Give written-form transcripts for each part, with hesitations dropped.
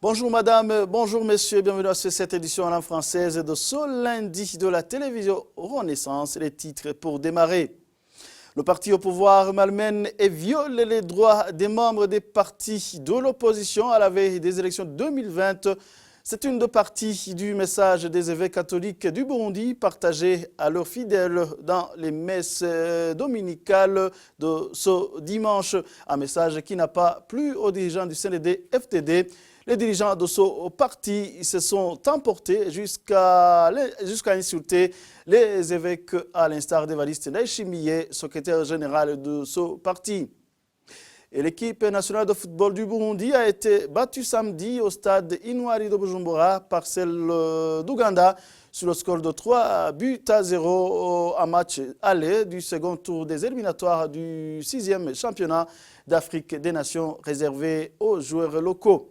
Bonjour madame, bonjour messieurs, bienvenue à cette édition en langue française de ce lundi de la télévision Renaissance. Les titres pour démarrer. Le parti au pouvoir malmène et viole les droits des membres des partis de l'opposition à la veille des élections 2020. C'est une des parties du message des évêques catholiques du Burundi partagé à leurs fidèles dans les messes dominicales de ce dimanche. Un message qui n'a pas plu aux dirigeants du CNDD-FDD. Les dirigeants de ce parti se sont emportés jusqu'à insulter les évêques à l'instar d'Evariste Ndayishimiye, secrétaire général de ce parti. Et l'équipe nationale de football du Burundi a été battue samedi au stade Intwari de Bujumbura par celle d'Ouganda sur le score de 3-0 en match aller du second tour des éliminatoires du 6e championnat d'Afrique des Nations réservé aux joueurs locaux.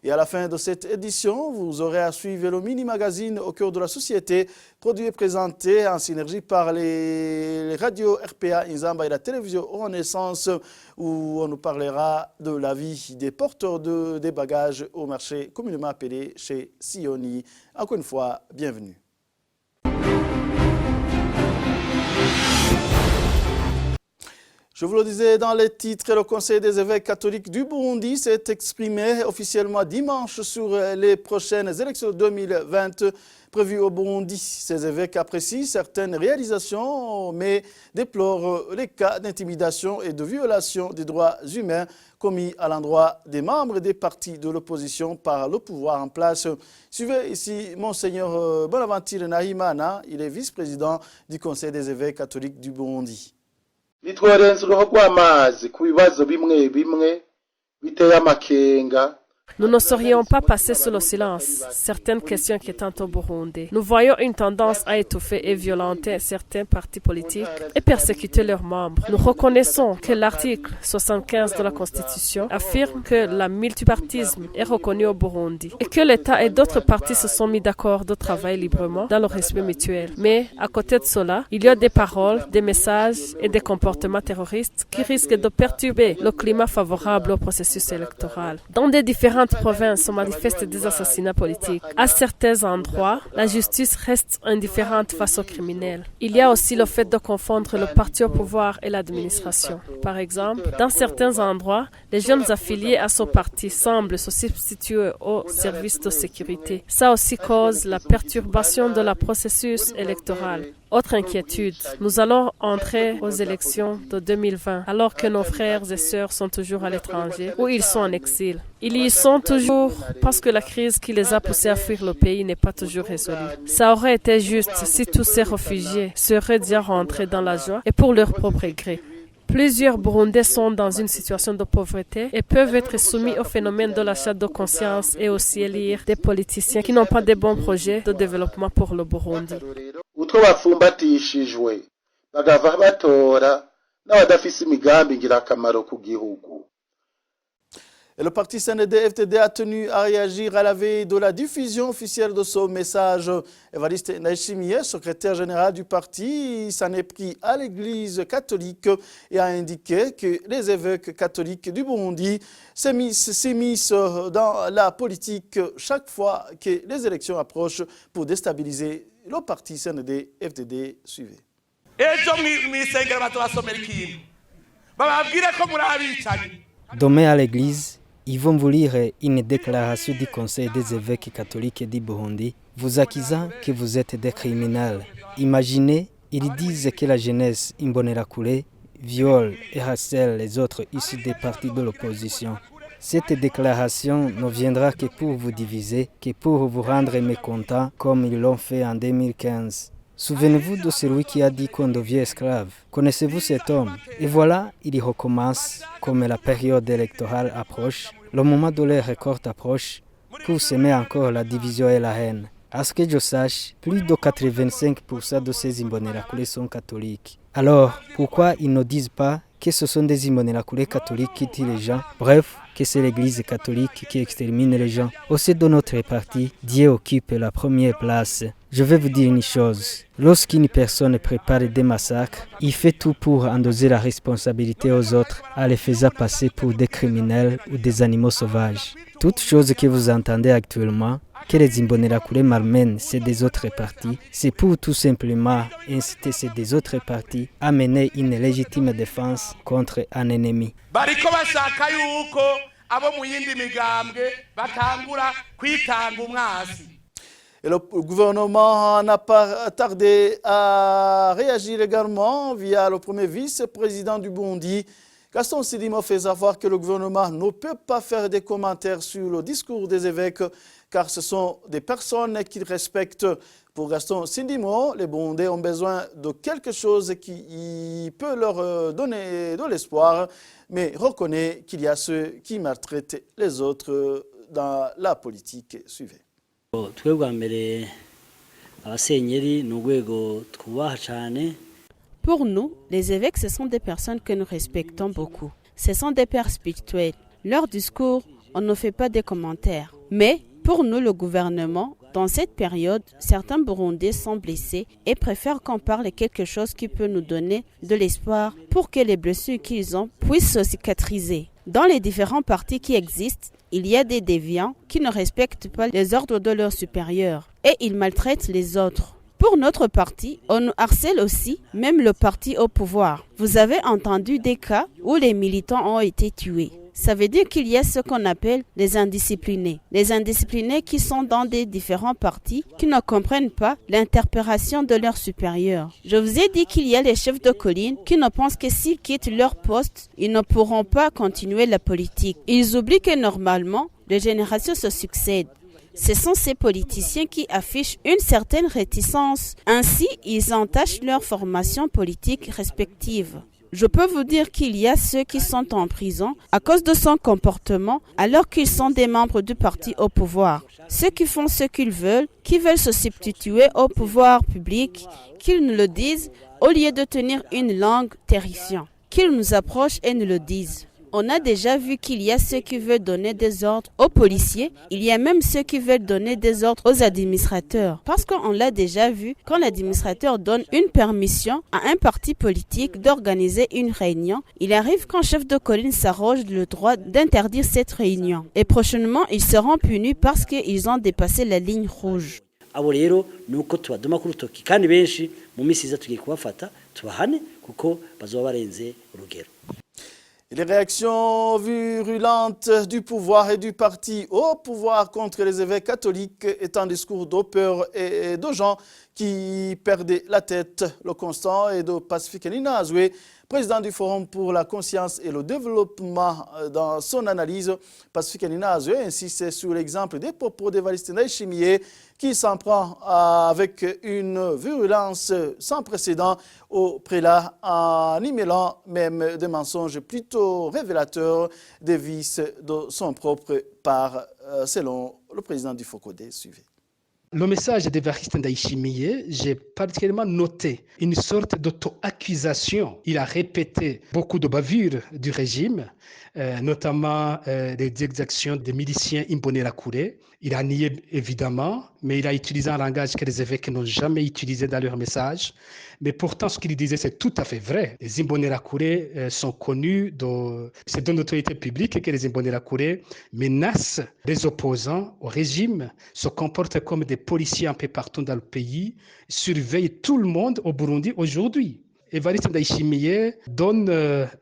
Et à la fin de cette édition, vous aurez à suivre le mini-magazine au cœur de la société, produit et présenté en synergie par les radios RPA Inzamba et la télévision Renaissance, où on nous parlera de la vie des porteurs des bagages au marché communément appelé chez Sioni. Encore une fois, bienvenue. Je vous le disais dans les titres, le Conseil des évêques catholiques du Burundi s'est exprimé officiellement dimanche sur les prochaines élections 2020 prévues au Burundi. Ces évêques apprécient certaines réalisations, mais déplorent les cas d'intimidation et de violation des droits humains commis à l'endroit des membres des partis de l'opposition par le pouvoir en place. Suivez ici Monseigneur Bonaventure Nahimana, il est vice-président du Conseil des évêques catholiques du Burundi. Litworenza uruho rw'amazi ku bibazo bimwe bimwe biteye amakenga. Nous ne serions pas passés sous le silence certaines questions qui étant au Burundi. Nous voyons une tendance à étouffer et violenter certains partis politiques et persécuter leurs membres. Nous reconnaissons que l'article 75 de la Constitution affirme que le multipartisme est reconnu au Burundi et que l'État et d'autres partis se sont mis d'accord de travailler librement dans le respect mutuel. Mais à côté de cela, il y a des paroles, des messages et des comportements terroristes qui risquent de perturber le climat favorable au processus électoral. Dans des différentes provinces, on manifeste des assassinats politiques. À certains endroits, la justice reste indifférente face aux criminels. Il y a aussi le fait de confondre le parti au pouvoir et l'administration. Par exemple, dans certains endroits, les jeunes affiliés à ce parti semblent se substituer aux services de sécurité. Ça aussi cause la perturbation de la processus électoral. Autre inquiétude, nous allons entrer aux élections de 2020 alors que nos frères et sœurs sont toujours à l'étranger ou ils sont en exil. Ils y sont toujours parce que la crise qui les a poussés à fuir le pays n'est pas toujours résolue. Ça aurait été juste si tous ces réfugiés seraient déjà rentrés dans la joie et pour leur propre gré. Plusieurs Burundais sont dans une situation de pauvreté et peuvent être soumis au phénomène de l'achat de conscience et aussi élire des politiciens qui n'ont pas de bons projets de développement pour le Burundi. Utwo bafumbatishijwe bagava batora n'abadafise imigambi ngirakamaro ku gihugu. Et le parti CNDD-FDD a tenu à réagir à la veille de la diffusion officielle de ce message. Evariste Ndayishimiye, secrétaire général du parti, s'en est pris à l'Église catholique et a indiqué que les évêques catholiques du Burundi s'immiscent dans la politique chaque fois que les élections approchent pour déstabiliser le parti CNDD-FDD. Suivez. Demain à l'église, ils vont vous lire une déclaration du Conseil des évêques catholiques du Burundi, vous accusant que vous êtes des criminels. Imaginez, ils disent que la jeunesse Imbonerakure viole et harcèle les autres issus des partis de l'opposition. Cette déclaration ne viendra que pour vous diviser, que pour vous rendre mécontents comme ils l'ont fait en 2015. Souvenez-vous de celui qui a dit qu'on devient esclave. Connaissez-vous cet homme? Et voilà, il recommence, comme la période électorale approche, le moment de leur récolte approche, pour semer encore la division et la haine. À ce que je sache, plus de 85% de ces Imbonerakure sont catholiques. Alors, pourquoi ils ne disent pas que ce sont des Imbonerakure catholiques qui tuent les gens? Bref, que c'est l'Église catholique qui extermine les gens. Au sein de notre parti, Dieu occupe la première place. Je vais vous dire une chose. Lorsqu'une personne prépare des massacres, il fait tout pour endosser la responsabilité aux autres en les faisant passer pour des criminels ou des animaux sauvages. Toute chose que vous entendez actuellement, que les Imbonerakure malmènent c'est des autres partis, c'est pour tout simplement inciter ces des autres partis à mener une légitime défense contre un ennemi. bariko bashaka yuko abo mu yindi migambwe batangura kwitanga umwasi. Et le gouvernement n'a pas tardé à réagir également via le premier vice-président du Burundi. Gaston Sidimo fait savoir que le gouvernement ne peut pas faire des commentaires sur le discours des évêques car ce sont des personnes qu'ils respectent. Pour Gaston Sidimo, les Burundais ont besoin de quelque chose qui peut leur donner de l'espoir, mais reconnaît qu'il y a ceux qui maltraitent les autres dans la politique. Suivez. Pour nous, les évêques, ce sont des personnes que nous respectons beaucoup. Ce sont des pères spirituels. Leur discours, on ne fait pas des commentaires. Mais pour nous, le gouvernement, dans cette période, certains Burundais sont blessés et préfèrent qu'on parle quelque chose qui peut nous donner de l'espoir pour que les blessures qu'ils ont puissent se cicatriser. Dans les différents partis qui existent, il y a des déviants qui ne respectent pas les ordres de leurs supérieurs et ils maltraitent les autres. Pour notre parti, on nous harcèle aussi, même le parti au pouvoir. Vous avez entendu des cas où les militants ont été tués. Ça veut dire qu'il y a ce qu'on appelle les indisciplinés. Les indisciplinés qui sont dans des différents partis, qui ne comprennent pas l'interpellation de leurs supérieurs. Je vous ai dit qu'il y a les chefs de colline qui ne pensent que s'ils quittent leur poste, ils ne pourront pas continuer la politique. Ils oublient que normalement, les générations se succèdent. Ce sont ces politiciens qui affichent une certaine réticence. Ainsi, ils entachent leur formation politique respective. Je peux vous dire qu'il y a ceux qui sont en prison à cause de son comportement alors qu'ils sont des membres du parti au pouvoir. Ceux qui font ce qu'ils veulent, qui veulent se substituer au pouvoir public, qu'ils nous le disent au lieu de tenir une langue terrifiante. Qu'ils nous approchent et nous le disent. On a déjà vu qu'il y a ceux qui veulent donner des ordres aux policiers, il y a même ceux qui veulent donner des ordres aux administrateurs. Parce qu'on l'a déjà vu, quand l'administrateur donne une permission à un parti politique d'organiser une réunion, il arrive qu'un chef de colline s'arroge le droit d'interdire cette réunion. Et prochainement, ils seront punis parce qu'ils ont dépassé la ligne rouge. Abo rero nuko tubadoma ku rutoki kandi benshi mu misi iza tugiye kubafata tubahane kuko bazoba barenze urugero. Les réactions virulentes du pouvoir et du parti au pouvoir contre les évêques catholiques est un discours de peur et de gens qui perdaient la tête. Le constat est de Pacifique Ninazwe, président du Forum pour la conscience et le développement. Dans son analyse, Pacifique Ninazwe insiste sur l'exemple des propos d'Evariste Ndayishimiye qui s'en prend avec une virulence sans précédent au prélat en y mêlant même des mensonges plutôt révélateurs des vices de son propre part, selon le président du FOCODE. Suivez. Le message d'Evariste Ndayishimiye, j'ai particulièrement noté une sorte d'auto-accusation. Il a répété beaucoup de bavures du régime, notamment des exactions des miliciens Imbonerakure. Il a nié évidemment, mais il a utilisé un langage que les évêques n'ont jamais utilisé dans leur message. Mais pourtant, ce qu'il disait, c'est tout à fait vrai. Les Imbonerakure sont connus, c'est d'une autorité publique que les Imbonerakure menacent les opposants au régime, se comportent comme des policiers un peu partout dans le pays, surveillent tout le monde au Burundi aujourd'hui. Evariste Ndayishimiye donne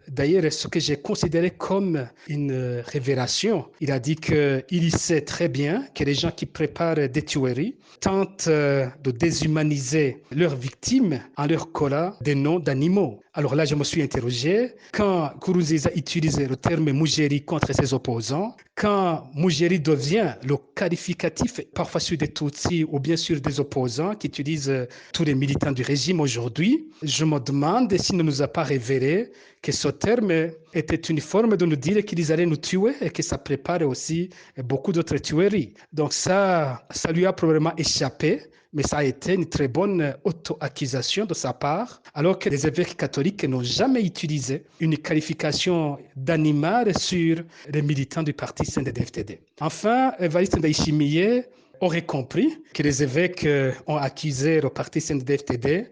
d'ailleurs ce que j'ai considéré comme une révélation. Il a dit qu'il sait très bien que les gens qui préparent des tueries tentent de déshumaniser leurs victimes en leur collant des noms d'animaux. Alors là, je me suis interrogé, quand Nkurunziza utilise le terme Mujeri contre ses opposants, quand Mujeri devient le qualificatif parfois sur des Tutsis ou bien sur des opposants qui utilisent tous les militants du régime aujourd'hui, je me demande demande s'il ne nous a pas révélé que ce terme était une forme de nous dire qu'ils allaient nous tuer et que ça préparait aussi beaucoup d'autres tueries. Donc ça lui a probablement échappé, mais ça a été une très bonne auto-accusation de sa part, alors que les évêques catholiques n'ont jamais utilisé une qualification d'animal sur les militants du parti CNDD-FDD. Enfin, Évariste Ndayishimiye aurait compris que les évêques ont accusé le parti CNDD-FDD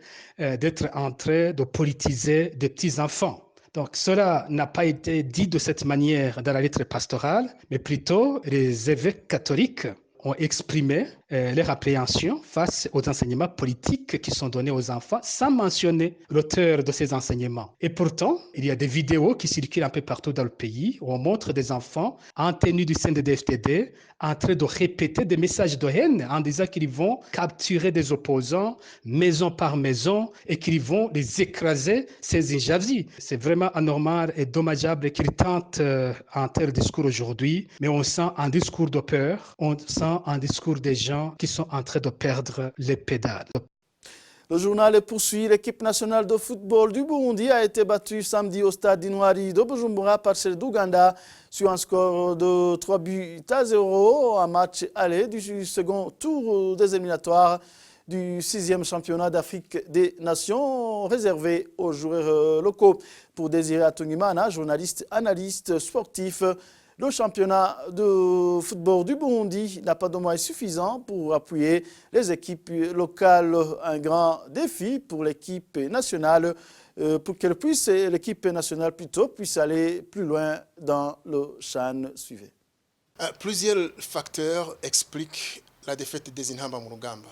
d'être en train de politiser des petits-enfants. Donc cela n'a pas été dit de cette manière dans la lettre pastorale, mais plutôt les évêques catholiques ont exprimé leur appréhension face aux enseignements politiques qui sont donnés aux enfants sans mentionner l'auteur de ces enseignements. Et pourtant, il y a des vidéos qui circulent un peu partout dans le pays où on montre des enfants en tenue du CNDD-FDD en train de répéter des messages de haine en disant qu'ils vont capturer des opposants maison par maison et qu'ils vont les écraser, ces injavis. C'est vraiment anormal et dommageable qu'ils tentent un tel discours aujourd'hui, mais on sent un discours de peur, on sent un discours des gens qui sont en train de perdre les pédales. Le journal poursuit. L'équipe nationale de football du Burundi a été battue samedi au stade d'Intwari de Bujumbura par celle d'Ouganda sur un score de 3-0, un match aller du second tour des éliminatoires du 6e championnat d'Afrique des Nations réservé aux joueurs locaux. Pour Désiré Atungimana, journaliste, analyste sportif, le championnat de football du Burundi n'a pas de moyens suffisants pour appuyer les équipes locales. Un grand défi pour l'équipe nationale, pour que l'équipe nationale puisse aller plus loin dans le CHAN suivant. Plusieurs facteurs expliquent la défaite des Intamba Murugamba.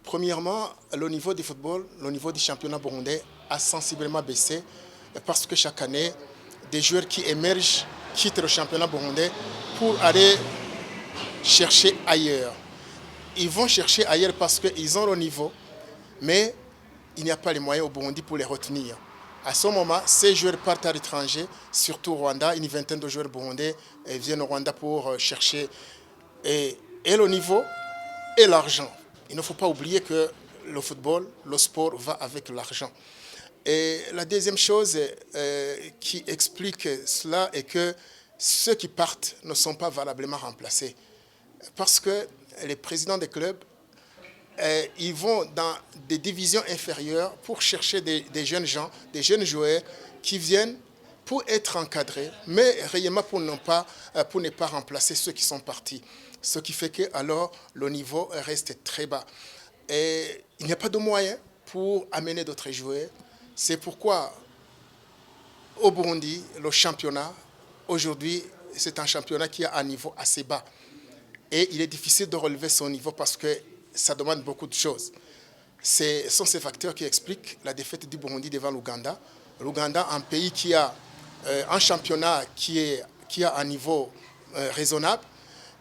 Premièrement, le niveau du football, le niveau du championnat burundais a sensiblement baissé parce que chaque année, des joueurs qui émergent quittent le championnat burundais pour aller chercher ailleurs. Ils vont chercher ailleurs parce qu'ils ont le niveau, mais il n'y a pas les moyens au Burundi pour les retenir. À ce moment, ces joueurs partent à l'étranger, surtout au Rwanda. Une vingtaine de joueurs burundais viennent au Rwanda pour chercher et le niveau et l'argent. Il ne faut pas oublier que le football, le sport va avec l'argent. Et la deuxième chose qui explique cela est que ceux qui partent ne sont pas valablement remplacés. Parce que les présidents des clubs, ils vont dans des divisions inférieures pour chercher des jeunes gens, des jeunes joueurs qui viennent pour être encadrés, mais réellement pour ne pas remplacer ceux qui sont partis. Ce qui fait que alors le niveau reste très bas. Et il n'y a pas de moyens pour amener d'autres joueurs. C'est pourquoi au Burundi, le championnat, aujourd'hui, c'est un championnat qui a un niveau assez bas. Et il est difficile de relever son niveau parce que ça demande beaucoup de choses. Ce sont ces facteurs qui expliquent la défaite du Burundi devant l'Ouganda. L'Ouganda, un pays qui a un championnat qui a un niveau raisonnable,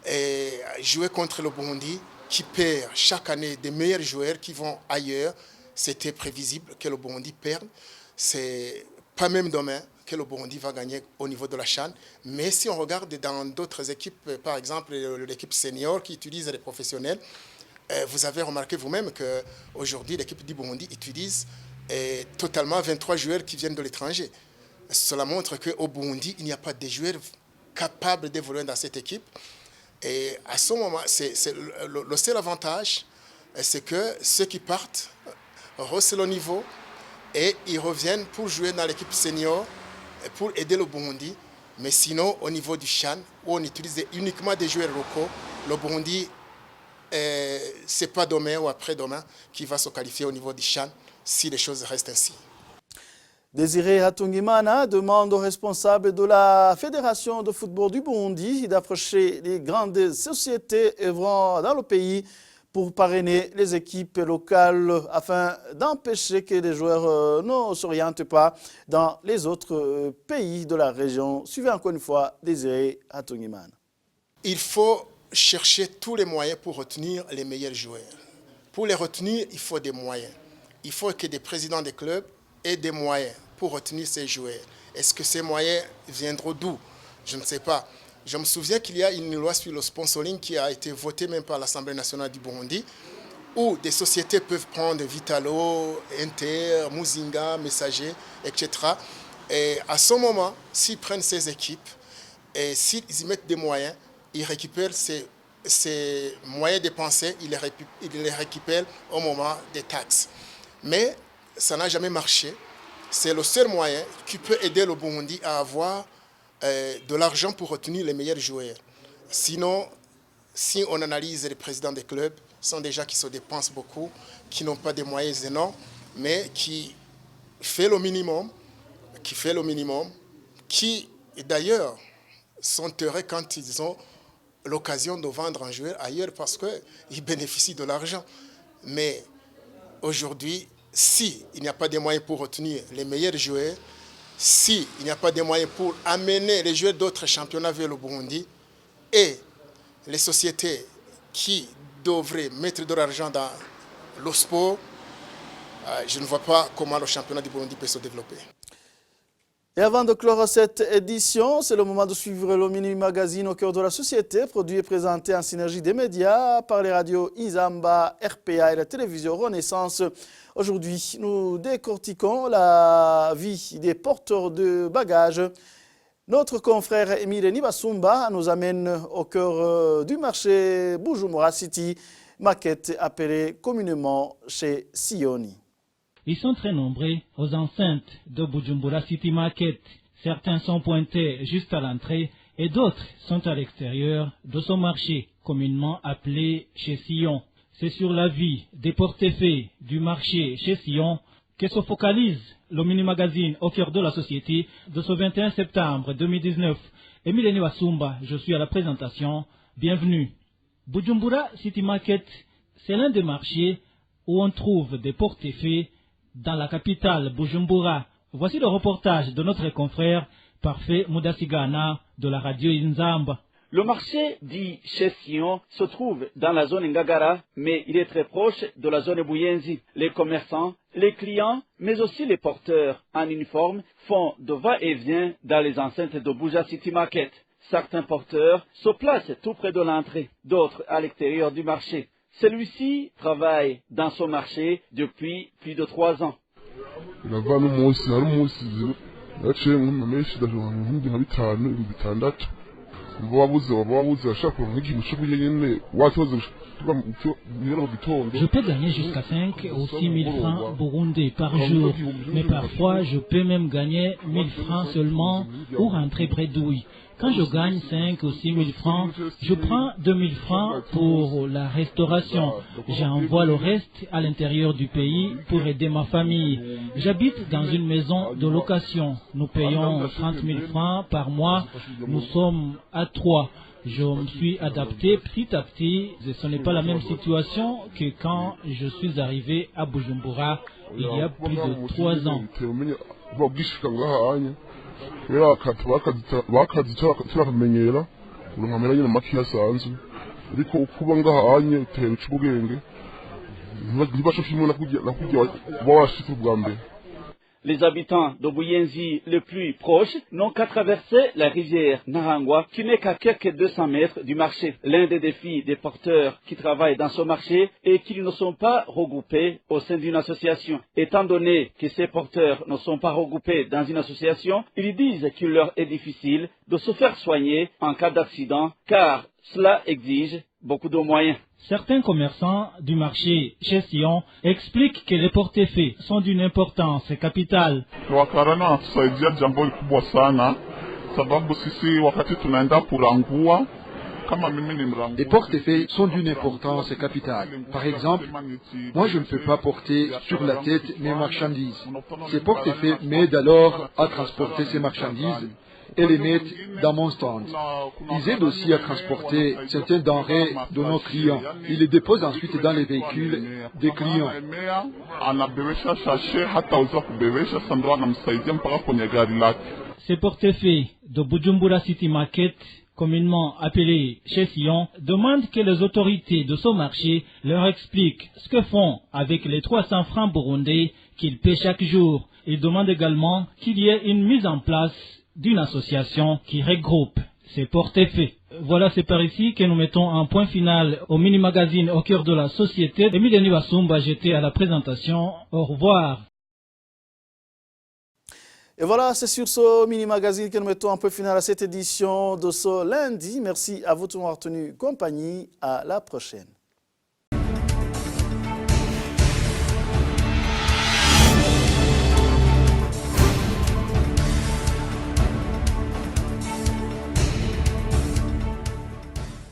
et jouer contre le Burundi qui perd chaque année des meilleurs joueurs qui vont ailleurs, c'était prévisible que le Burundi perde. C'est pas même demain que le Burundi va gagner au niveau de la CHAN. Mais si on regarde dans d'autres équipes, par exemple l'équipe senior qui utilise les professionnels, vous avez remarqué vous-même qu'aujourd'hui l'équipe du Burundi utilise totalement 23 joueurs qui viennent de l'étranger. Cela montre qu'au Burundi, il n'y a pas de joueurs capables d'évoluer dans cette équipe. Et à ce moment, le seul avantage, c'est que ceux qui partent rehaussent le niveau et ils reviennent pour jouer dans l'équipe senior pour aider le Burundi. Mais sinon, au niveau du CHAN, où on utilise uniquement des joueurs locaux, le Burundi, ce n'est pas demain ou après-demain qui va se qualifier au niveau du CHAN si les choses restent ainsi. Désiré Atungimana demande aux responsables de la Fédération de football du Burundi d'approcher les grandes sociétés œuvrant dans le pays pour parrainer les équipes locales afin d'empêcher que les joueurs ne s'orientent pas dans les autres pays de la région. Suivez encore une fois Désiré Atungimana. Il faut chercher tous les moyens pour retenir les meilleurs joueurs. Pour les retenir, il faut des moyens. Il faut que des présidents des clubs aient des moyens pour retenir ces joueurs. Est-ce que ces moyens viendront d'où? Je ne sais pas. Je me souviens qu'il y a une loi sur le sponsoring qui a été votée même par l'Assemblée nationale du Burundi. où des sociétés peuvent prendre Vitalo, Inter, Muzinga, Messager, etc. Et à ce moment, s'ils prennent ces équipes et s'ils y mettent des moyens, ils récupèrent ces moyens dépensés, ils les récupèrent au moment des taxes. Mais ça n'a jamais marché. C'est le seul moyen qui peut aider le Burundi à avoir de l'argent pour retenir les meilleurs joueurs. Sinon, si on analyse les présidents des clubs, sont des gens qui se dépensent beaucoup, qui n'ont pas des moyens énormes, mais qui fait le minimum, qui d'ailleurs sont heureux quand ils ont l'occasion de vendre un joueur ailleurs parce qu'ils bénéficient de l'argent. Mais aujourd'hui, s'il n'y a pas de moyens pour retenir les meilleurs joueurs, s'il n'y a pas de moyens pour amener les joueurs d'autres championnats vers le Burundi, et les sociétés qui devraient mettre de l'argent dans le sport, je ne vois pas comment le championnat du Burundi peut se développer. Et avant de clore cette édition, c'est le moment de suivre le mini-magazine au cœur de la société, produit et présenté en synergie des médias par les radios Izamba, RPA et la télévision Renaissance. Aujourd'hui, nous décortiquons la vie des porteurs de bagages. Notre confrère Émile Nibasumba nous amène au cœur du marché Bujumbura City, maquette appelée communément chez Sioni. Ils sont très nombreux aux enceintes de Bujumbura City Market. Certains sont pointés juste à l'entrée et d'autres sont à l'extérieur de ce marché, communément appelé chez Sion. C'est sur la vie des porte-faits du marché chez Sion que se focalise le mini-magazine au cœur de la société de ce 21 septembre 2019. Émile Niwasumba, je suis à la présentation. Bienvenue. Bujumbura City Market, c'est l'un des marchés où on trouve des porte-faits dans la capitale Bujumbura. Voici le reportage de notre confrère Parfait Mudasigana de la radio Inzamba. Le marché dit chez Sion se trouve dans la zone Ngagara, mais il est très proche de la zone Buyenzi. Les commerçants, les clients, mais aussi les porteurs en uniforme font de va-et-vient dans les enceintes de Buja City Market. Certains porteurs se placent tout près de l'entrée, d'autres à l'extérieur du marché. Celui-ci travaille dans ce marché depuis plus de 3 ans. Je peux gagner jusqu'à 5 ou 6 000 francs burundais par jour, mais parfois je peux même gagner 1 000 francs seulement ou rentrer près d'Ouï. Quand je gagne 5 ou 6 000 francs, je prends 2 000 francs pour la restauration. J'envoie le reste à l'intérieur du pays pour aider ma famille. J'habite dans une maison de location. Nous payons 30 000 francs par mois. Nous sommes à 3. Je me suis adapté petit à petit. Ce n'est pas la même situation que quand je suis arrivé à Bujumbura il y a plus de 3 ans. Les habitants de Buyenzi les plus proches n'ont qu'à traverser la rivière Narangwa qui n'est qu'à quelques 200 mètres du marché. L'un des défis des porteurs qui travaillent dans ce marché est qu'ils ne sont pas regroupés au sein d'une association. Étant donné que ces porteurs ne sont pas regroupés dans une association, ils disent qu'il leur est difficile de se faire soigner en cas d'accident car cela exige beaucoup de moyens. Certains commerçants du marché chez Sion expliquent que les porte-faits sont d'une importance capitale. Les porte-faits sont d'une importance capitale. Par exemple, moi je ne peux pas porter sur la tête mes marchandises. Ces porte-faits m'aident alors à transporter ces marchandises et les mettre dans mon stand. Ils aident aussi à transporter certaines denrées de nos clients. Ils les déposent ensuite dans les véhicules des clients. Ces porte-faits de Bujumbura City Market, communément appelés chez Sion, demandent que les autorités de ce marché leur expliquent ce que font avec les 300 francs burundais qu'ils paient chaque jour. Ils demandent également qu'il y ait une mise en place d'une association qui regroupe c'est porté fait. Voilà, c'est par ici que nous mettons un point final au mini-magazine au cœur de la société. Emiliani Basumba, j'étais à la présentation. Au revoir. Et voilà, c'est sur ce mini-magazine que nous mettons un peu final à cette édition de ce lundi. Merci à vous de m'avoir tenu compagnie. À la prochaine.